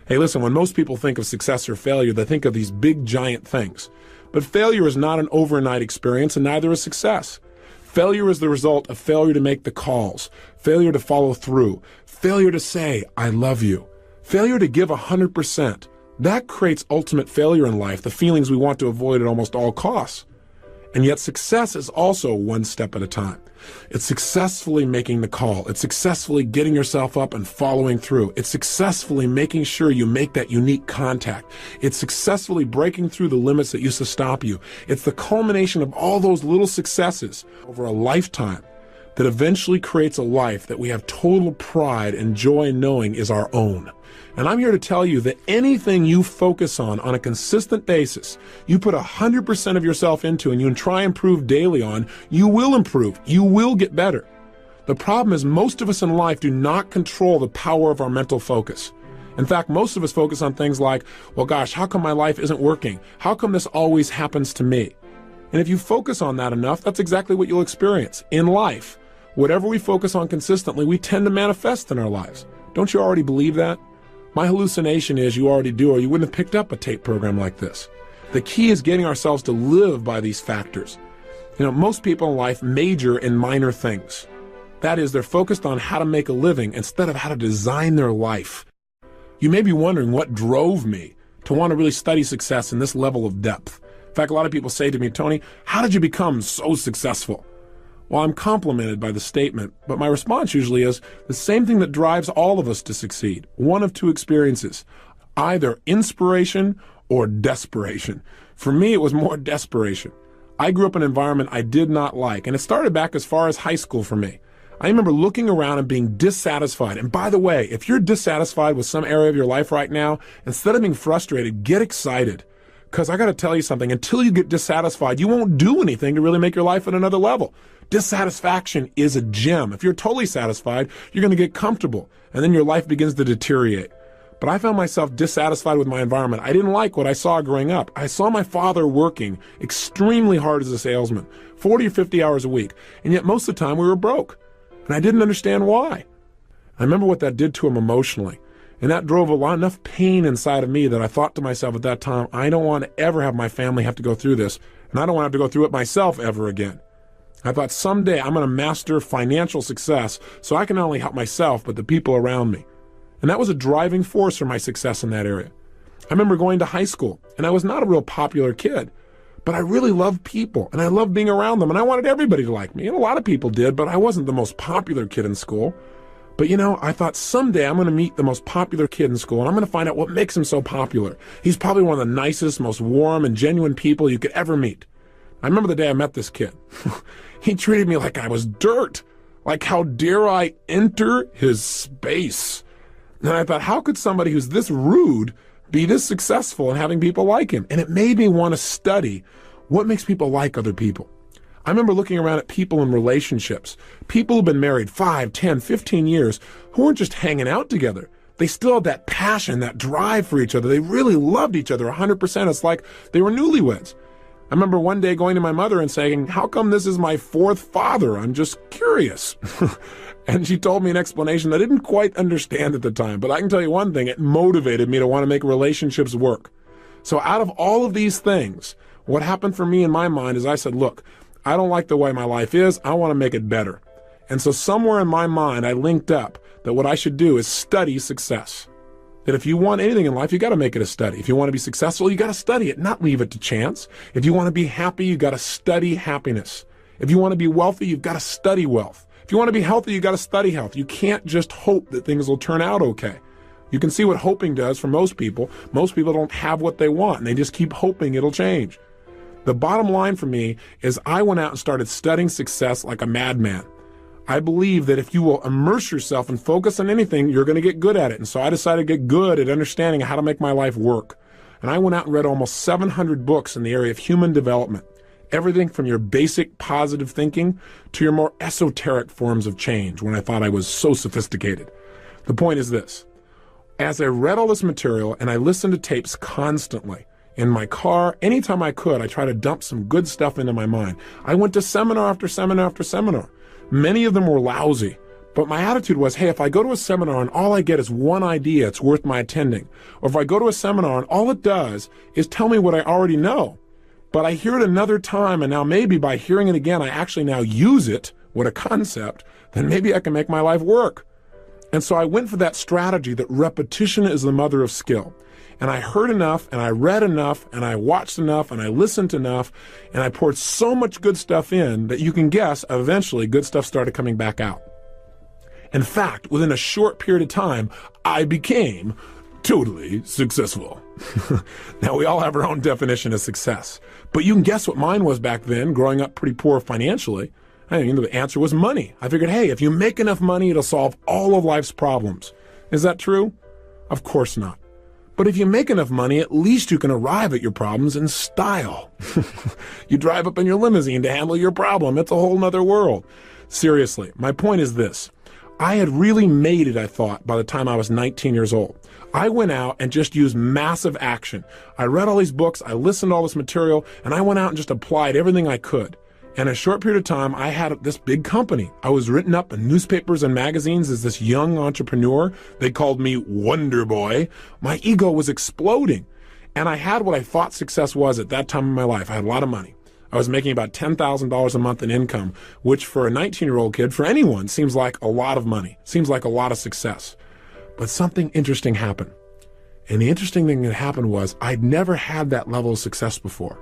Hey, listen, when most people think of success or failure, they think of these big, giant things. But failure is not an overnight experience, and neither is success. Failure is the result of failure to make the calls, failure to follow through, failure to say, I love you, failure to give 100%. That creates ultimate failure in life, the feelings we want to avoid at almost all costs. And yet success is also one step at a time. It's successfully making the call. It's successfully getting yourself up and following through. It's successfully making sure you make that unique contact. It's successfully breaking through the limits that used to stop you. It's the culmination of all those little successes over a lifetime that eventually creates a life that we have total pride and joy in knowing is our own. And I'm here to tell you that anything you focus on a consistent basis, you put 100% of yourself into and you try and improve daily on, you will improve. You will get better. The problem is most of us in life do not control the power of our mental focus. In fact, most of us focus on things like, well, gosh, how come my life isn't working? How come this always happens to me? And if you focus on that enough, that's exactly what you'll experience in life. Whatever we focus on consistently, we tend to manifest in our lives. Don't you already believe that? My hallucination is you already do, or you wouldn't have picked up a tape program like this. The key is getting ourselves to live by these factors. Most people in life major in minor things. That is, they're focused on how to make a living instead of how to design their life. You may be wondering what drove me to want to really study success in this level of depth. In fact, a lot of people say to me, Tony, how did you become so successful? Well, I'm complimented by the statement, but my response usually is the same thing that drives all of us to succeed. One of two experiences, either inspiration or desperation. For me, it was more desperation. I grew up in an environment I did not like, and it started back as far as high school for me. I remember looking around and being dissatisfied. And by the way, if you're dissatisfied with some area of your life right now, instead of being frustrated, get excited. Because I got to tell you something, until you get dissatisfied, you won't do anything to really make your life at another level. Dissatisfaction is a gem. If you're totally satisfied, you're going to get comfortable, and then your life begins to deteriorate. But I found myself dissatisfied with my environment. I didn't like what I saw growing up. I saw my father working extremely hard as a salesman, 40 or 50 hours a week, and yet most of the time we were broke. And I didn't understand why. I remember what that did to him emotionally. And that drove enough pain inside of me that I thought to myself at that time, I don't want to ever have my family have to go through this, and I don't want to have to go through it myself ever again. I thought someday I'm going to master financial success so I can not only help myself, but the people around me. And that was a driving force for my success in that area. I remember going to high school, and I was not a real popular kid, but I really loved people, and I loved being around them, and I wanted everybody to like me. And a lot of people did, but I wasn't the most popular kid in school. But I thought someday I'm going to meet the most popular kid in school, and I'm going to find out what makes him so popular. He's probably one of the nicest, most warm and genuine people you could ever meet. I remember the day I met this kid. He treated me like I was dirt. Like, how dare I enter his space? And I thought, how could somebody who's this rude be this successful and having people like him? And it made me want to study what makes people like other people. I remember looking around at people in relationships, people who've been married 5, 10, 15 years, who weren't just hanging out together. They still had that passion, that drive for each other. They really loved each other 100%. It's like they were newlyweds. I remember one day going to my mother and saying, how come this is my fourth father? I'm just curious. And she told me an explanation that I didn't quite understand at the time. But I can tell you one thing, it motivated me to want to make relationships work. So out of all of these things, what happened for me in my mind is I said, look, I don't like the way my life is. I want to make it better. And so somewhere in my mind, I linked up that what I should do is study success. That if you want anything in life, you got to make it a study. If you want to be successful, you got to study it, not leave it to chance. If you want to be happy, you got to study happiness. If you want to be wealthy, you've got to study wealth. If you want to be healthy, you got to study health. You can't just hope that things will turn out okay. You can see what hoping does for most people. Most people don't have what they want, and they just keep hoping it'll change. The bottom line for me is I went out and started studying success like a madman. I believe that if you will immerse yourself and focus on anything, you're going to get good at it. And so I decided to get good at understanding how to make my life work. And I went out and read almost 700 books in the area of human development. Everything from your basic positive thinking to your more esoteric forms of change when I thought I was so sophisticated. The point is this. As I read all this material and I listened to tapes constantly, in my car, anytime I could, I tried to dump some good stuff into my mind. I went to seminar after seminar after seminar. Many of them were lousy, But my attitude was, hey, if I go to a seminar and all I get is one idea, it's worth my attending. Or if I go to a seminar and all it does is tell me what I already know, but I hear it another time, and now maybe by hearing it again, I actually now use it, what a concept, then maybe I can make my life work. And so I went for that strategy that repetition is the mother of skill. And I heard enough, and I read enough, and I watched enough, and I listened enough, and I poured so much good stuff in that you can guess eventually good stuff started coming back out. In fact, within a short period of time, I became totally successful. Now, we all have our own definition of success, but you can guess what mine was back then, growing up pretty poor financially. I mean, the answer was money. I figured, hey, if you make enough money, it'll solve all of life's problems. Is that true? Of course not. But if you make enough money, at least you can arrive at your problems in style. You drive up in your limousine to handle your problem. It's a whole nother world. Seriously, my point is this. I had really made it, I thought, by the time I was 19 years old. I went out and just used massive action. I read all these books, I listened to all this material, and I went out and just applied everything I could. And in a short period of time, I had this big company. I was written up in newspapers and magazines as this young entrepreneur. They called me Wonder Boy. My ego was exploding. And I had what I thought success was at that time in my life. I had a lot of money. I was making about $10,000 a month in income, which for a 19-year-old kid, for anyone, seems like a lot of money, seems like a lot of success. But something interesting happened. And the interesting thing that happened was I'd never had that level of success before.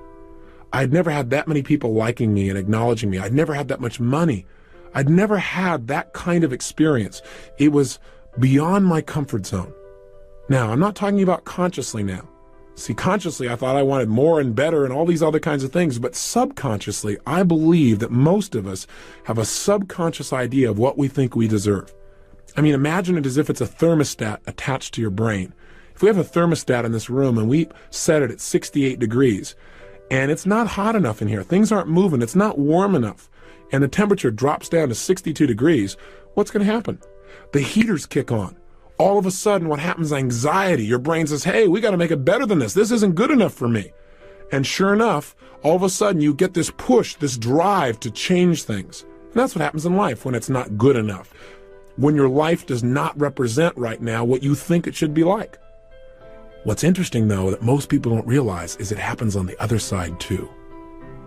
I'd never had that many people liking me and acknowledging me. I'd never had that much money. I'd never had that kind of experience. It was beyond my comfort zone. Now, I'm not talking about consciously now. See, consciously, I thought I wanted more and better and all these other kinds of things, but subconsciously, I believe that most of us have a subconscious idea of what we think we deserve. I mean, imagine it as if it's a thermostat attached to your brain. If we have a thermostat in this room and we set it at 68 degrees, and it's not hot enough in here, things aren't moving, it's not warm enough, and the temperature drops down to 62 degrees, what's going to happen? The heaters kick on. All of a sudden, what happens is anxiety. Your brain says, hey, we got to make it better than this. This isn't good enough for me. And sure enough, all of a sudden, you get this push, this drive to change things. And that's what happens in life when it's not good enough. When your life does not represent right now what you think it should be like. What's interesting, though, that most people don't realize is it happens on the other side, too.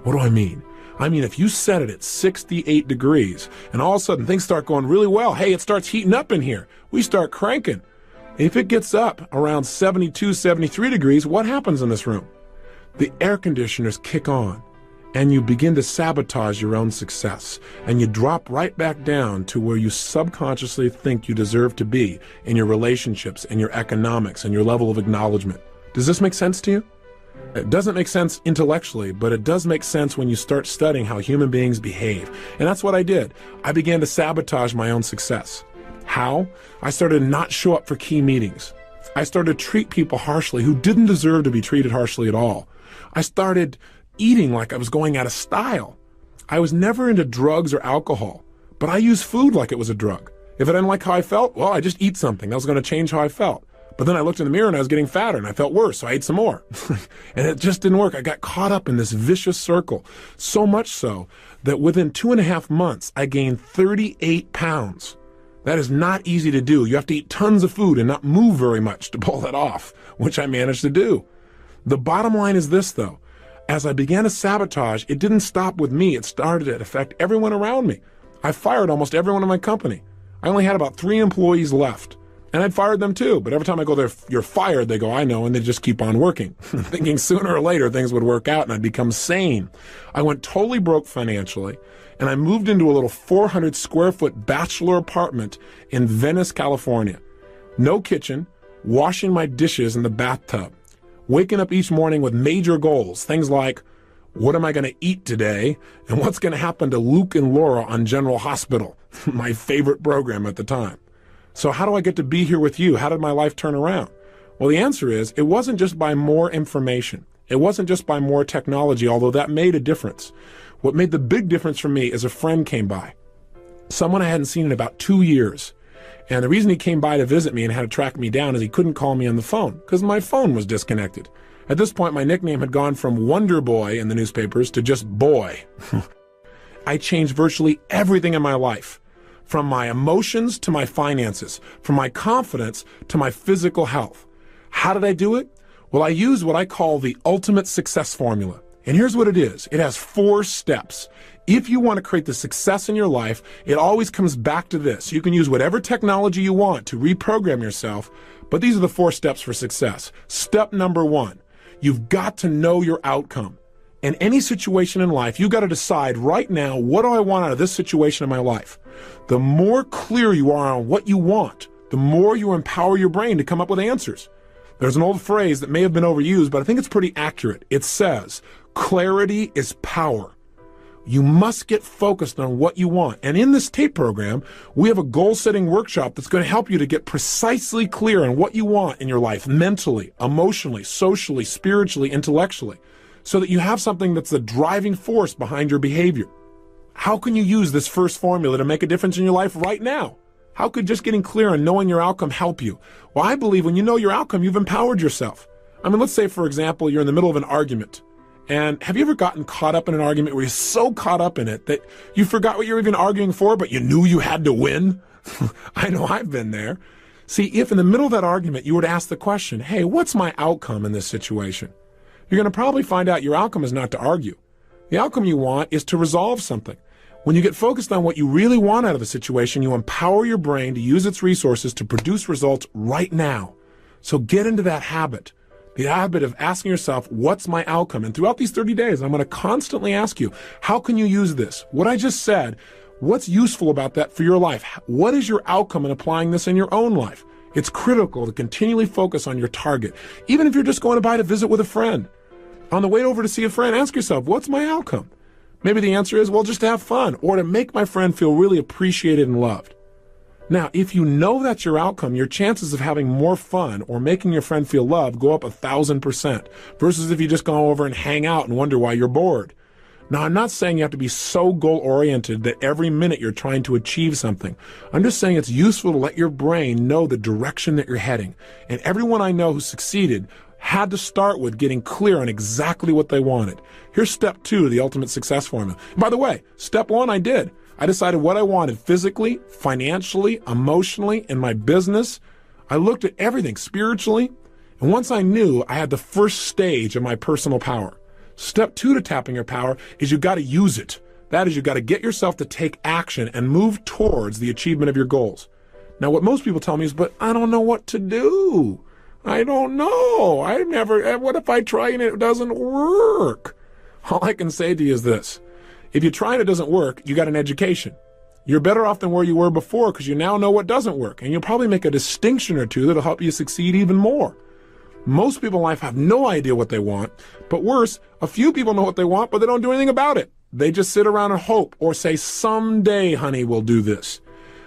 What do I mean? I mean, if you set it at 68 degrees and all of a sudden things start going really well, hey, it starts heating up in here. We start cranking. If it gets up around 72, 73 degrees, what happens in this room? The air conditioners kick on and you begin to sabotage your own success. And you drop right back down to where you subconsciously think you deserve to be in your relationships and your economics and your level of acknowledgement. Does this make sense to you? It doesn't make sense intellectually, but it does make sense when you start studying how human beings behave. And that's what I did. I began to sabotage my own success. How? I started to not show up for key meetings. I started to treat people harshly who didn't deserve to be treated harshly at all. I started eating like I was going out of style. I was never into drugs or alcohol, but I used food like it was a drug. If I didn't like how I felt, well, I just eat something. That was going to change how I felt. But then I looked in the mirror and I was getting fatter and I felt worse, so I ate some more. And it just didn't work. I got caught up in this vicious circle, so much so that within 2.5 months, I gained 38 pounds. That is not easy to do. You have to eat tons of food and not move very much to pull that off, which I managed to do. The bottom line is this, though. As I began to sabotage, it didn't stop with me. It started to affect everyone around me. I fired almost everyone in my company. I only had about 3 employees left. And I'd fired them too, but every time I go there, you're fired, they go, I know, and they just keep on working, thinking sooner or later things would work out and I'd become sane. I went totally broke financially, and I moved into a little 400 square foot bachelor apartment in Venice, California. No kitchen, washing my dishes in the bathtub, waking up each morning with major goals, things like, what am I going to eat today, and what's going to happen to Luke and Laura on General Hospital, my favorite program at the time. So how do I get to be here with you? How did my life turn around? Well, the answer is it wasn't just by more information. It wasn't just by more technology, although that made a difference. What made the big difference for me is a friend came by, someone I hadn't seen in about 2 years. And the reason he came by to visit me and had to track me down is he couldn't call me on the phone because my phone was disconnected. At this point, my nickname had gone from Wonder Boy in the newspapers to just Boy. I changed virtually everything in my life. from my emotions to my finances, from my confidence to my physical health. How did I do it? Well, I use what I call the ultimate success formula. And here's what it is. It has 4 steps. If you want to create the success in your life, it always comes back to this. You can use whatever technology you want to reprogram yourself, but these are the 4 steps for success. Step number 1, you've got to know your outcome. In any situation in life, you've got to decide right now, what do I want out of this situation in my life? The more clear you are on what you want, the more you empower your brain to come up with answers. There's an old phrase that may have been overused, but I think it's pretty accurate. It says, clarity is power. You must get focused on what you want. And in this tape program, we have a goal-setting workshop that's going to help you to get precisely clear on what you want in your life, mentally, emotionally, socially, spiritually, intellectually, so that you have something that's the driving force behind your behavior. How can you use this first formula to make a difference in your life right now? How could just getting clear and knowing your outcome help you? Well, I believe when you know your outcome, you've empowered yourself. I mean, let's say, for example, you're in the middle of an argument. And have you ever gotten caught up in an argument where you're so caught up in it that you forgot what you were even arguing for, but you knew you had to win? I know I've been there. See, if in the middle of that argument you were to ask the question, hey, what's my outcome in this situation? You're going to probably find out your outcome is not to argue. The outcome you want is to resolve something. When you get focused on what you really want out of a situation, you empower your brain to use its resources to produce results right now. So get into that habit. The habit of asking yourself, what's my outcome? And throughout these 30 days, I'm going to constantly ask you, how can you use this? What I just said, what's useful about that for your life? What is your outcome in applying this in your own life? It's critical to continually focus on your target. Even if you're just going to visit with a friend. On the way over to see a friend, ask yourself, what's my outcome? Maybe the answer is, well, just to have fun or to make my friend feel really appreciated and loved. Now, if you know that's your outcome, your chances of having more fun or making your friend feel loved go up 1,000% versus if you just go over and hang out and wonder why you're bored. Now, I'm not saying you have to be so goal-oriented that every minute you're trying to achieve something. I'm just saying it's useful to let your brain know the direction that you're heading. And everyone I know who succeeded had to start with getting clear on exactly what they wanted. Here's step 2 of the ultimate success formula. And by the way, step 1 I did. I decided what I wanted physically, financially, emotionally, in my business. I looked at everything spiritually. And once I knew, I had the first stage of my personal power. Step 2 to tapping your power is you got to use it. That is, you got to get yourself to take action and move towards the achievement of your goals. Now, what most people tell me is, but I don't know what to do. I don't know. What if I try and it doesn't work? All I can say to you is this. If you try and it doesn't work, you got an education. You're better off than where you were before because you now know what doesn't work. And you'll probably make a distinction or two that'll help you succeed even more. Most people in life have no idea what they want. But worse, a few people know what they want, but they don't do anything about it. They just sit around and hope or say, someday, honey, we'll do this.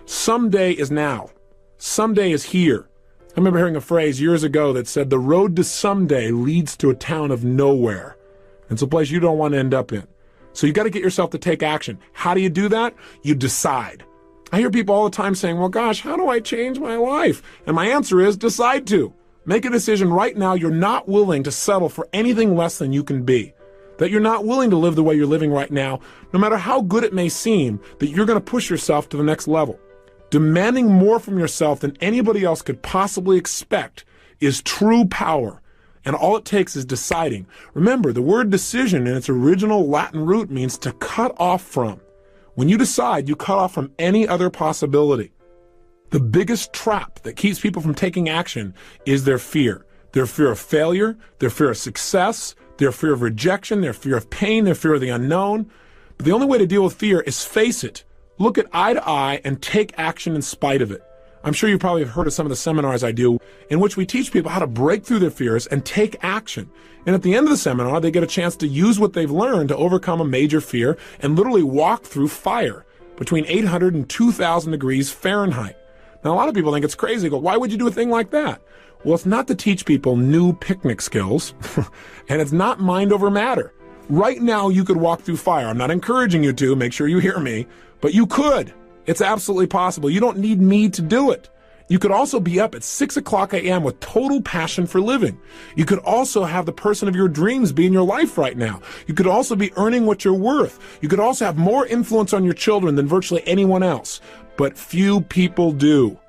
Someday is now. Someday is here. I remember hearing a phrase years ago that said, the road to someday leads to a town of nowhere. It's a place you don't want to end up in. So you got to get yourself to take action. How do you do that? You decide. I hear people all the time saying, well, gosh, how do I change my life? And my answer is decide to. Make a decision right now you're not willing to settle for anything less than you can be. That you're not willing to live the way you're living right now, no matter how good it may seem, that you're going to push yourself to the next level. Demanding more from yourself than anybody else could possibly expect is true power. And all it takes is deciding. Remember, the word decision in its original Latin root means to cut off from. When you decide, you cut off from any other possibility. The biggest trap that keeps people from taking action is their fear. Their fear of failure, their fear of success, their fear of rejection, their fear of pain, their fear of the unknown. But the only way to deal with fear is face it. Look it eye to eye and take action in spite of it. I'm sure you probably have heard of some of the seminars I do in which we teach people how to break through their fears and take action. And at the end of the seminar, they get a chance to use what they've learned to overcome a major fear and literally walk through fire between 800 and 2,000 degrees Fahrenheit. Now, a lot of people think it's crazy. They go, why would you do a thing like that? Well, it's not to teach people new picnic skills, and it's not mind over matter. Right now, you could walk through fire. I'm not encouraging you to. Make sure you hear me. But you could. It's absolutely possible. You don't need me to do it. You could also be up at 6 o'clock a.m. with total passion for living. You could also have the person of your dreams be in your life right now. You could also be earning what you're worth. You could also have more influence on your children than virtually anyone else. but few people do.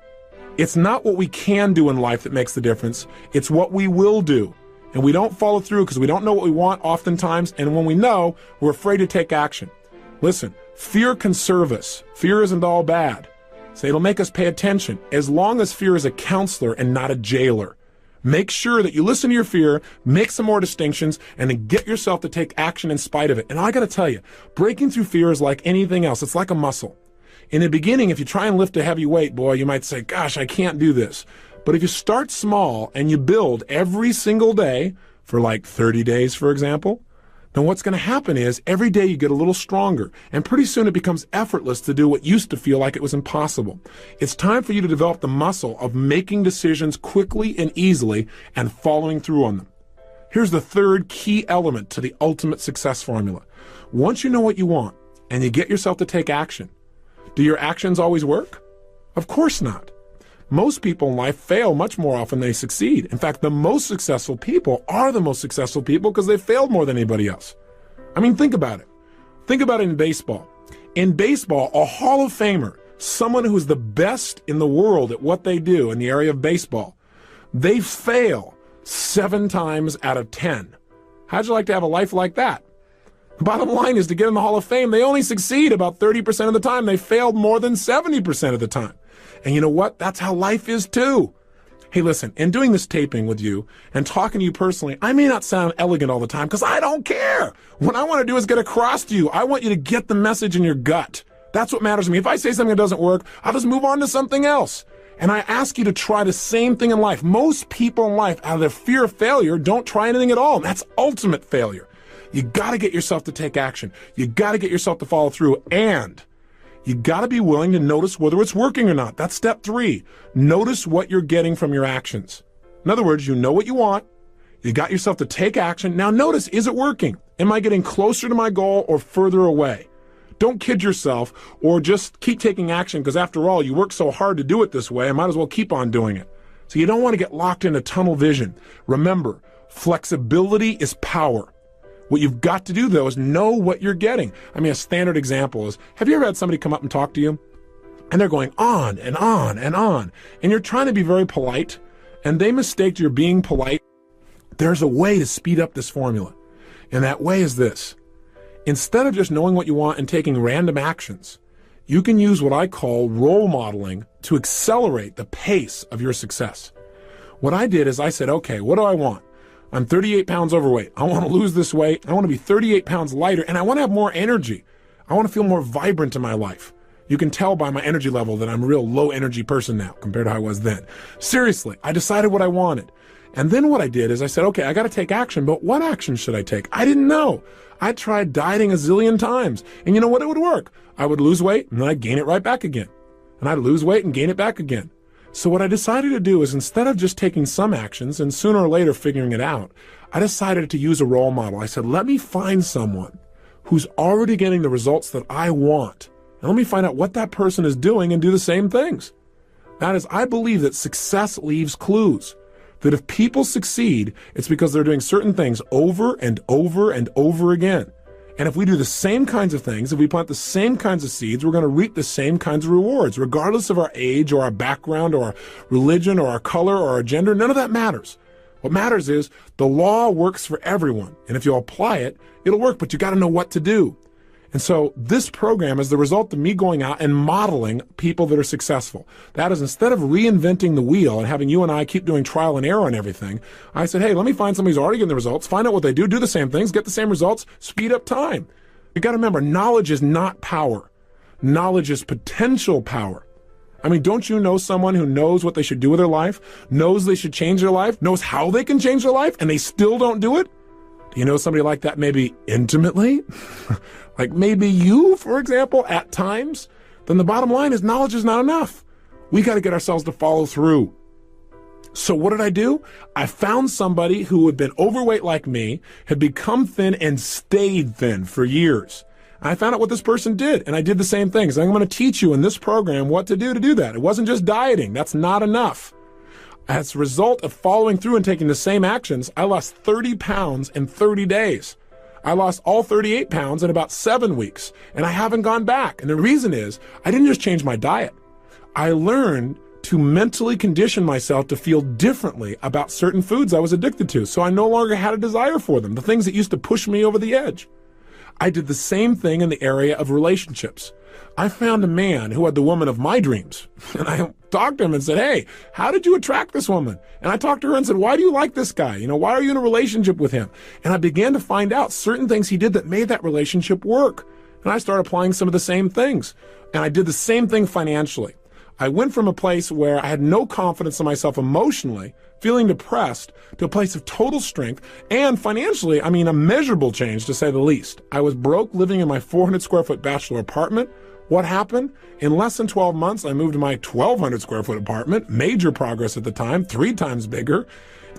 It's not what we can do in life that makes the difference. It's what we will do. And we don't follow through because we don't know what we want oftentimes. And when we know, we're afraid to take action. Listen, fear can serve us. Fear isn't all bad. So it'll make us pay attention as long as fear is a counselor and not a jailer. Make sure that you listen to your fear, make some more distinctions, and then get yourself to take action in spite of it. And I got to tell you, breaking through fear is like anything else. It's like a muscle. In the beginning, if you try and lift a heavy weight, boy, you might say, gosh, I can't do this. But if you start small and you build every single day for like 30 days, for example, then what's going to happen is every day you get a little stronger, and pretty soon it becomes effortless to do what used to feel like it was impossible. It's time for you to develop the muscle of making decisions quickly and easily and following through on them. Here's the third key element to the ultimate success formula. Once you know what you want and you get yourself to take action, do your actions always work? Of course not. Most people in life fail much more often than they succeed. In fact, the most successful people are the most successful people because they failed more than anybody else. I mean, think about it. Think about it in baseball. In baseball, a Hall of Famer, someone who's the best in the world at what they do in the area of baseball, they fail 7 times out of 10. How'd you like to have a life like that? The bottom line is to get in the Hall of Fame, they only succeed about 30% of the time. They failed more than 70% of the time. And you know what? That's how life is too. Hey, listen, in doing this taping with you and talking to you personally, I may not sound elegant all the time because I don't care. What I want to do is get across to you. I want you to get the message in your gut. That's what matters to me. If I say something that doesn't work, I'll just move on to something else. And I ask you to try the same thing in life. Most people in life, out of their fear of failure, don't try anything at all. And that's ultimate failure. You got to get yourself to take action. You got to get yourself to follow through, and you got to be willing to notice whether it's working or not. That's step 3. Notice what you're getting from your actions. In other words, you know what you want. You got yourself to take action. Now notice, is it working? Am I getting closer to my goal or further away? Don't kid yourself or just keep taking action because after all, you work so hard to do it this way, I might as well keep on doing it. So you don't want to get locked into tunnel vision. Remember, flexibility is power. What you've got to do, though, is know what you're getting. I mean, a standard example is, have you ever had somebody come up and talk to you? And they're going on and on and on. And you're trying to be very polite, and they mistake you're being polite. There's a way to speed up this formula. And that way is this. Instead of just knowing what you want and taking random actions, you can use what I call role modeling to accelerate the pace of your success. What I did is I said, okay, what do I want? I'm 38 pounds overweight. I want to lose this weight. I want to be 38 pounds lighter, and I want to have more energy. I want to feel more vibrant in my life. You can tell by my energy level that I'm a real low energy person now compared to how I was then. Seriously, I decided what I wanted. And then what I did is I said, okay, I got to take action, but what action should I take? I didn't know. I tried dieting a zillion times, and you know what? It would work. I would lose weight, and then I'd gain it right back again. And I'd lose weight and gain it back again. So what I decided to do is instead of just taking some actions and sooner or later figuring it out, I decided to use a role model. I said, let me find someone who's already getting the results that I want. And let me find out what that person is doing and do the same things. That is, I believe that success leaves clues. That if people succeed, it's because they're doing certain things over and over and over again. And if we do the same kinds of things, if we plant the same kinds of seeds, we're going to reap the same kinds of rewards, regardless of our age or our background or our religion or our color or our gender. None of that matters. What matters is the law works for everyone. And if you apply it, it'll work, but you got to know what to do. And so this program is the result of me going out and modeling people that are successful. That is, instead of reinventing the wheel and having you and I keep doing trial and error on everything, I said, hey, let me find somebody who's already getting the results, find out what they do the same things, get the same results, speed up time. You got to remember, knowledge is not power. Knowledge is potential power. I mean, don't you know someone who knows what they should do with their life, knows they should change their life, knows how they can change their life, and they still don't do it? Do you know somebody like that maybe intimately? Like maybe you, for example, at times? Then the bottom line is knowledge is not enough. We got to get ourselves to follow through. So what did I do? I found somebody who had been overweight like me, had become thin and stayed thin for years. I found out what this person did, and I did the same things. I'm going to teach you in this program what to do that. It wasn't just dieting. That's not enough. As a result of following through and taking the same actions, I lost 30 pounds in 30 days. I lost all 38 pounds in about 7 weeks, and I haven't gone back. And the reason is I didn't just change my diet. I learned to mentally condition myself to feel differently about certain foods I was addicted to, so I no longer had a desire for them, the things that used to push me over the edge. I did the same thing in the area of relationships. I found a man who had the woman of my dreams, and I talked to him and said, hey, how did you attract this woman? And I talked to her and said, why do you like this guy? Why are you in a relationship with him? And I began to find out certain things he did that made that relationship work. And I started applying some of the same things. And I did the same thing financially. I went from a place where I had no confidence in myself emotionally, feeling depressed, to a place of total strength, and financially, a measurable change to say the least. I was broke, living in my 400 square foot bachelor apartment. What happened? In less than 12 months, I moved to my 1,200 square foot apartment, major progress at the time, 3 times bigger,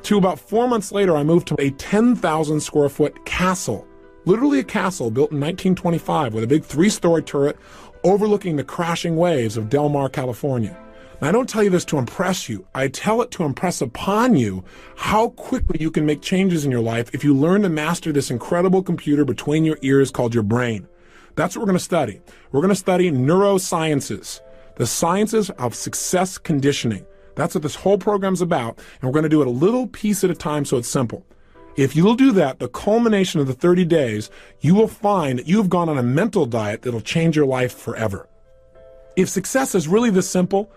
to about 4 months later, I moved to a 10,000 square foot castle, literally a castle built in 1925 with a big 3-story turret overlooking the crashing waves of Del Mar, California. And I don't tell you this to impress you. I tell it to impress upon you how quickly you can make changes in your life if you learn to master this incredible computer between your ears called your brain. That's what we're going to study. We're going to study neurosciences, the sciences of success conditioning. That's what this whole program's about, and we're going to do it a little piece at a time so it's simple. If you'll do that, the culmination of the 30 days, you will find that you've gone on a mental diet that'll change your life forever. If success is really this simple,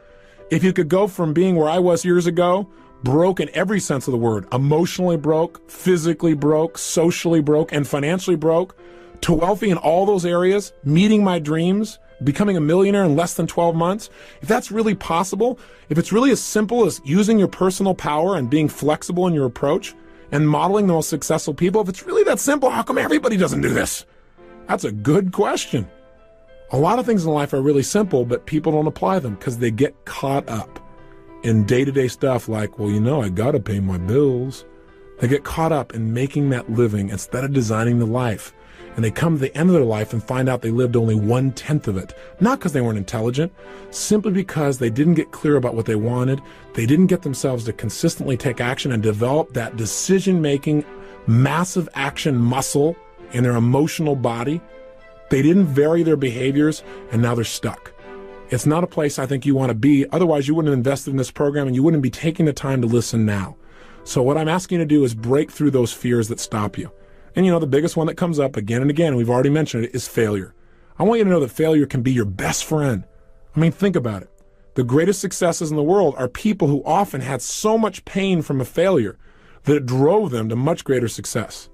if you could go from being where I was years ago, broke in every sense of the word, emotionally broke, physically broke, socially broke, and financially broke, to wealthy in all those areas, meeting my dreams, becoming a millionaire in less than 12 months, if that's really possible, if it's really as simple as using your personal power and being flexible in your approach, and modeling the most successful people, if it's really that simple, how come everybody doesn't do this? That's a good question. A lot of things in life are really simple, but people don't apply them because they get caught up in day-to-day stuff like, well, I gotta pay my bills. They get caught up in making that living instead of designing the life. And they come to the end of their life and find out they lived only 1/10 of it. Not because they weren't intelligent, simply because they didn't get clear about what they wanted. They didn't get themselves to consistently take action and develop that decision-making, massive action muscle in their emotional body. They didn't vary their behaviors, and now they're stuck. It's not a place I think you want to be. Otherwise, you wouldn't have invested in this program, and you wouldn't be taking the time to listen now. So what I'm asking you to do is break through those fears that stop you. And the biggest one that comes up again and again, and we've already mentioned it, is failure. I want you to know that failure can be your best friend. Think about it. The greatest successes in the world are people who often had so much pain from a failure that it drove them to much greater success.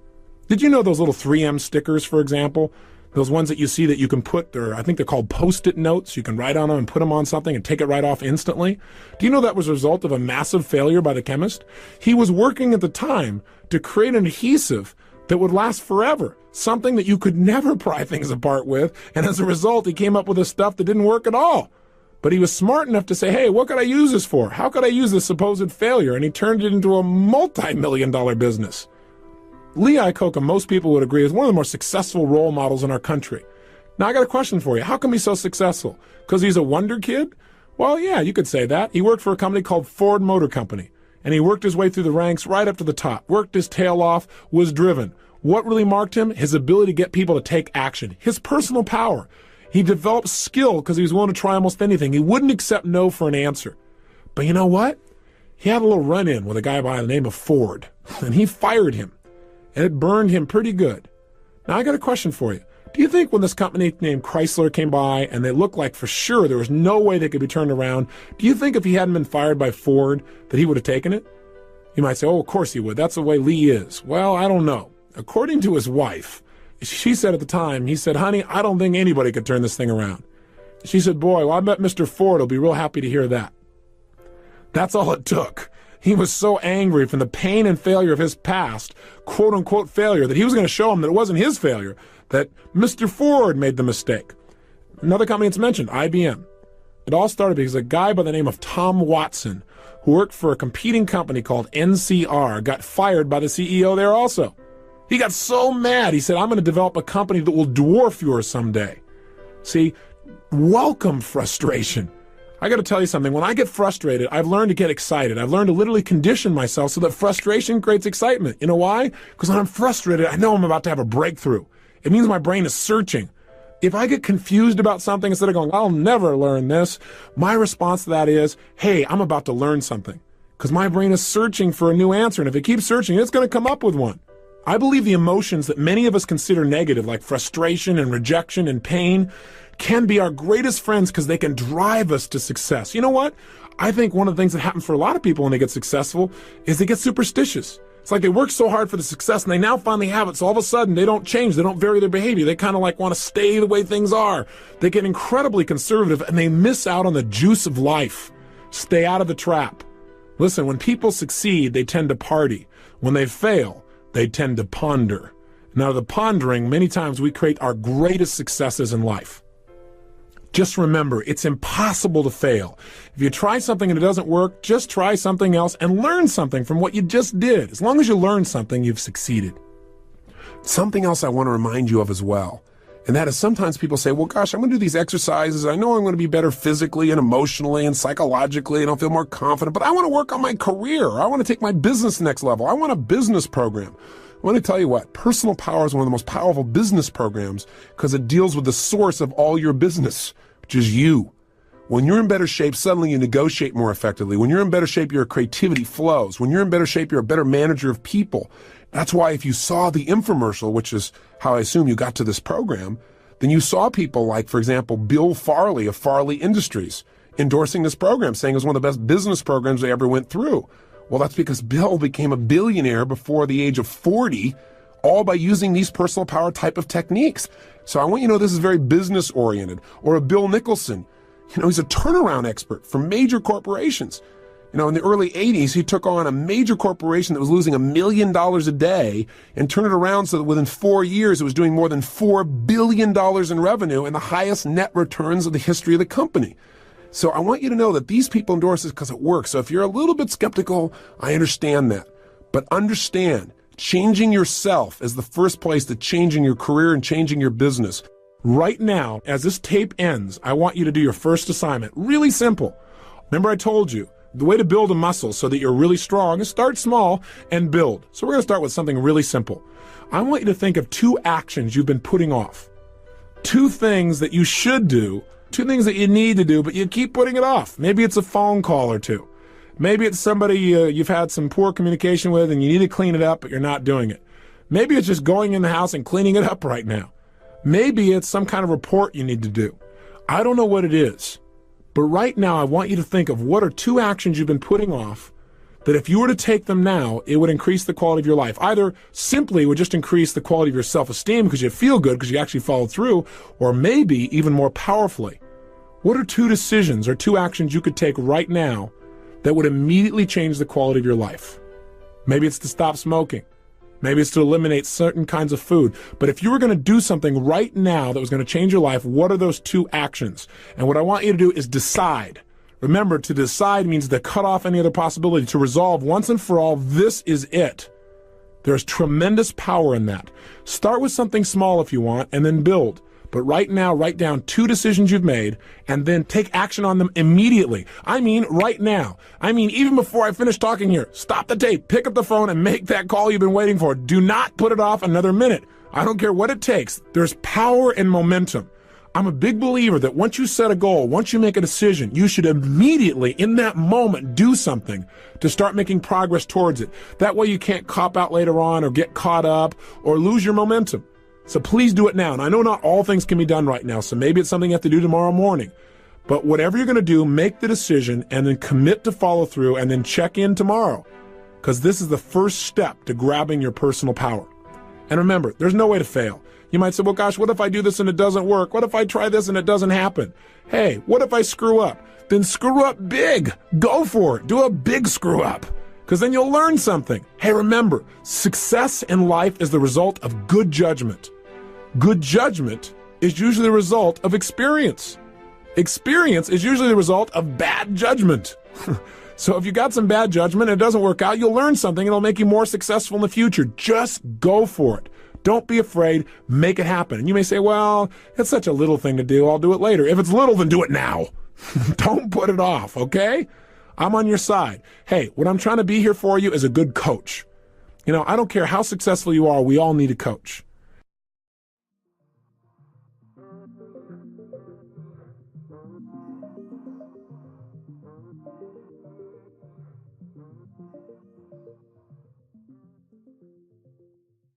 Did you know those little 3M stickers, for example? Those ones that you see that you can put, I think they're called Post-it notes. You can write on them and put them on something and take it right off instantly. Do you know that was a result of a massive failure by the chemist? He was working at the time to create an adhesive that would last forever, something that you could never pry things apart with, and as a result, he came up with this stuff that didn't work at all. But he was smart enough to say, hey, what could I use this for? How could I use this supposed failure? And he turned it into a multi-million-dollar business. Lee Iacocca, most people would agree, is one of the more successful role models in our country. Now, I got a question for you. How come he's so successful? Because he's a wonder kid? Well, yeah, you could say that. He worked for a company called Ford Motor Company. And he worked his way through the ranks right up to the top, worked his tail off, was driven. What really marked him? His ability to get people to take action, his personal power. He developed skill because he was willing to try almost anything. He wouldn't accept no for an answer. But you know what? He had a little run-in with a guy by the name of Ford, and he fired him, and it burned him pretty good. Now, I got a question for you. Do you think when this company named Chrysler came by and they looked like for sure there was no way they could be turned around, do you think if he hadn't been fired by Ford that he would have taken it? You might say, oh, of course he would. That's the way Lee is. Well, I don't know. According to his wife, she said at the time, he said, honey, I don't think anybody could turn this thing around. She said, boy, well, I bet Mr. Ford will be real happy to hear that. That's all it took. He was so angry from the pain and failure of his past, quote-unquote failure, that he was going to show him that it wasn't his failure, that Mr. Ford made the mistake. Another company that's mentioned, IBM. It all started because a guy by the name of Tom Watson, who worked for a competing company called NCR, got fired by the CEO there also. He got so mad, he said, I'm going to develop a company that will dwarf yours someday. See, welcome frustration. I got to tell you something. When I get frustrated, I've learned to get excited. I've learned to literally condition myself so that frustration creates excitement. You know why? Because when I'm frustrated, I know I'm about to have a breakthrough. It means my brain is searching. If I get confused about something, instead of going, I'll never learn this, my response to that is, hey, I'm about to learn something. Because my brain is searching for a new answer. And if it keeps searching, it's going to come up with one. I believe the emotions that many of us consider negative, like frustration and rejection and pain, can be our greatest friends because they can drive us to success. You know what? I think one of the things that happens for a lot of people when they get successful is they get superstitious. It's like they work so hard for the success and they now finally have it. So all of a sudden they don't change. They don't vary their behavior. They kind of like want to stay the way things are. They get incredibly conservative and they miss out on the juice of life. Stay out of the trap. Listen, when people succeed, they tend to party. When they fail, they tend to ponder. Now, the pondering, many times we create our greatest successes in life. Just remember, it's impossible to fail. If you try something and it doesn't work, just try something else and learn something from what you just did. As long as you learn something, you've succeeded. Something else I want to remind you of as well, and that is sometimes people say, well, gosh, I'm going to do these exercises. I know I'm going to be better physically and emotionally and psychologically, and I'll feel more confident, but I want to work on my career. I want to take my business next level. I want a business program. I want to tell you what, Personal Power is one of the most powerful business programs because it deals with the source of all your business, which is you. When you're in better shape, suddenly you negotiate more effectively. When you're in better shape, your creativity flows. When you're in better shape, you're a better manager of people. That's why if you saw the infomercial, which is how I assume you got to this program, then you saw people like, for example, Bill Farley of Farley Industries endorsing this program, saying it was one of the best business programs they ever went through. Well, that's because Bill became a billionaire before the age of 40, all by using these personal power type of techniques. So I want you to know this is very business oriented. Or a Bill Nicholson, he's a turnaround expert for major corporations. In the early 80s, he took on a major corporation that was losing $1 million a day and turned it around so that within 4 years, it was doing more than $4 billion in revenue and the highest net returns of the history of the company. So I want you to know that these people endorse this because it works. So if you're a little bit skeptical, I understand that. But understand, changing yourself is the first place to changing your career and changing your business. Right now, as this tape ends, I want you to do your first assignment. Really simple. Remember I told you, the way to build a muscle so that you're really strong is start small and build. So we're going to start with something really simple. I want you to think of 2 actions you've been putting off. 2 things that you should do, 2 things that you need to do, but you keep putting it off. Maybe it's a phone call or 2. Maybe it's somebody you've had some poor communication with and you need to clean it up, but you're not doing it. Maybe it's just going in the house and cleaning it up right now. Maybe it's some kind of report you need to do. I don't know what it is. But right now, I want you to think of what are 2 actions you've been putting off that if you were to take them now, it would increase the quality of your life. Either simply would just increase the quality of your self-esteem because you feel good because you actually followed through, or maybe even more powerfully, what are 2 decisions or 2 actions you could take right now that would immediately change the quality of your life? Maybe it's to stop smoking. Maybe it's to eliminate certain kinds of food. But if you were going to do something right now that was going to change your life, what are those 2 actions? And what I want you to do is decide. Remember, to decide means to cut off any other possibility, to resolve once and for all, this is it. There's tremendous power in that. Start with something small if you want, and then build. But right now, write down 2 decisions you've made, and then take action on them immediately. I mean, right now. I mean, even before I finish talking here, stop the tape, pick up the phone, and make that call you've been waiting for. Do not put it off another minute. I don't care what it takes. There's power in momentum. I'm a big believer that once you set a goal, once you make a decision, you should immediately, in that moment, do something to start making progress towards it. That way you can't cop out later on or get caught up or lose your momentum. So please do it now. And I know not all things can be done right now, so maybe it's something you have to do tomorrow morning. But whatever you're going to do, make the decision and then commit to follow through and then check in tomorrow. Because this is the first step to grabbing your personal power. And remember, there's no way to fail. You might say, well, gosh, what if I do this and it doesn't work? What if I try this and it doesn't happen? Hey, what if I screw up? Then screw up big. Go for it. Do a big screw up. Because then you'll learn something. Hey, remember, success in life is the result of good judgment. Good judgment is usually the result of experience. Experience is usually the result of bad judgment. So if you got some bad judgment and it doesn't work out, you'll learn something and it'll make you more successful in the future. Just go for it. Don't be afraid. Make it happen. And you may say, well, it's such a little thing to do. I'll do it later. If it's little, then do it now. Don't put it off, okay? I'm on your side. Hey, what I'm trying to be here for you is a good coach. I don't care how successful you are, we all need a coach.